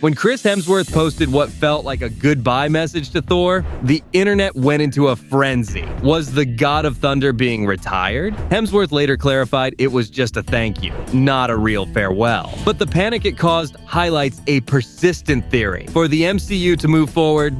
When Chris Hemsworth posted what felt like a goodbye message to Thor, the internet went into a frenzy. Was the God of Thunder being retired? Hemsworth later clarified it was just a thank you, not a real farewell. But the panic it caused highlights a persistent theory. For the MCU to move forward,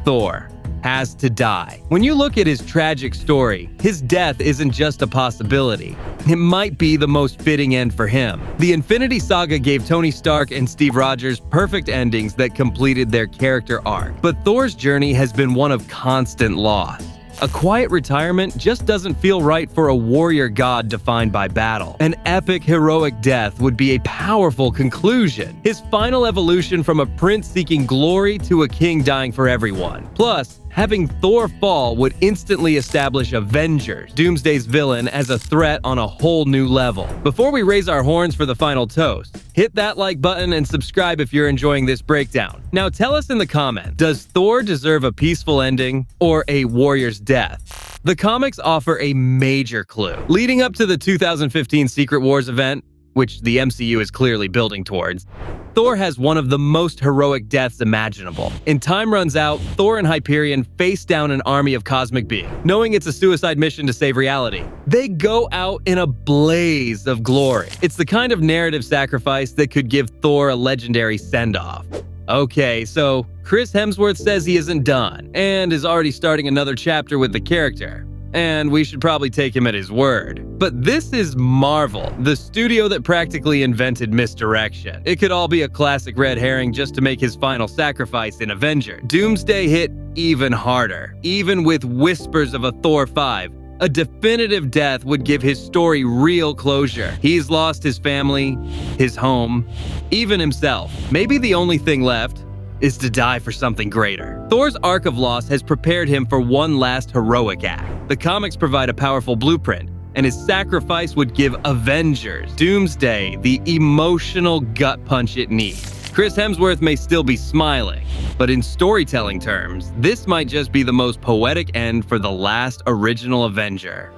Thor has to die. When you look at his tragic story, his death isn't just a possibility. It might be the most fitting end for him. The Infinity Saga gave Tony Stark and Steve Rogers perfect endings that completed their character arc. But Thor's journey has been one of constant loss. A quiet retirement just doesn't feel right for a warrior god defined by battle. An epic, heroic death would be a powerful conclusion. His final evolution from a prince seeking glory to a king dying for everyone. Plus, having Thor fall would instantly establish Avengers, Doomsday's villain, as a threat on a whole new level. Before we raise our horns for the final toast, hit that like button and subscribe if you're enjoying this breakdown. Now tell us in the comments, does Thor deserve a peaceful ending or a warrior's death? The comics offer a major clue. Leading up to the 2015 Secret Wars event, which the MCU is clearly building towards, Thor has one of the most heroic deaths imaginable. In Time Runs Out, Thor and Hyperion face down an army of cosmic beings. Knowing it's a suicide mission to save reality, they go out in a blaze of glory. It's the kind of narrative sacrifice that could give Thor a legendary send-off. Okay, so Chris Hemsworth says he isn't done, and is already starting another chapter with the character. And we should probably take him at his word. But this is Marvel, the studio that practically invented misdirection. It could all be a classic red herring just to make his final sacrifice in Avengers. Doomsday hit even harder. Even with whispers of a Thor 5, a definitive death would give his story real closure. He's lost his family, his home, even himself. Maybe the only thing left is to die for something greater. Thor's arc of loss has prepared him for one last heroic act. The comics provide a powerful blueprint, and his sacrifice would give Avengers, Doomsday, the emotional gut punch it needs. Chris Hemsworth may still be smiling, but in storytelling terms, this might just be the most poetic end for the last original Avenger.